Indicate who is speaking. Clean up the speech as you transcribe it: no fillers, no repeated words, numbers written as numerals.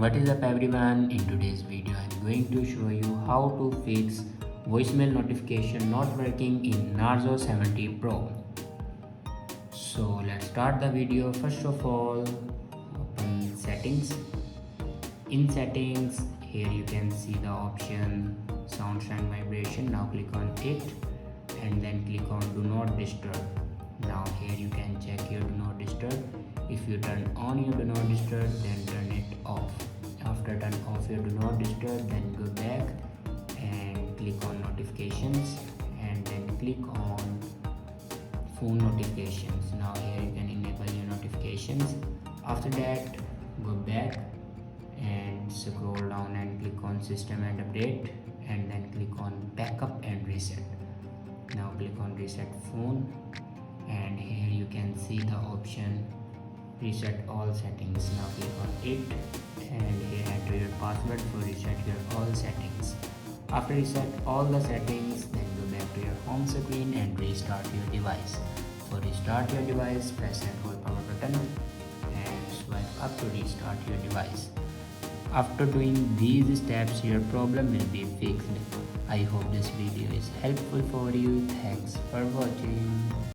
Speaker 1: What is up everyone, in today's video I am going to show you how to fix voicemail notification not working in Narzo 70 Pro. So let's start the video. First of all, open settings. In settings, here you can see the option sound and vibration. Now click on it and then click on do not disturb. Now here you can check your do not disturb. If you turn on your do not disturb, then turn it off. After turn off your do not disturb, then go back and click on notifications and then click on phone notifications. Now here you can enable your notifications. After that, go back and scroll down and click on system and update and then click on backup and reset. Now click on reset phone and here you can see the option reset all settings. Now click on it and here enter your password for reset your all settings. After reset all the settings, then go back to your home screen and restart your device. For restart your device, press and hold power button and swipe up to restart your device. After doing these steps, your problem will be fixed. I hope this video is helpful for you. Thanks for watching.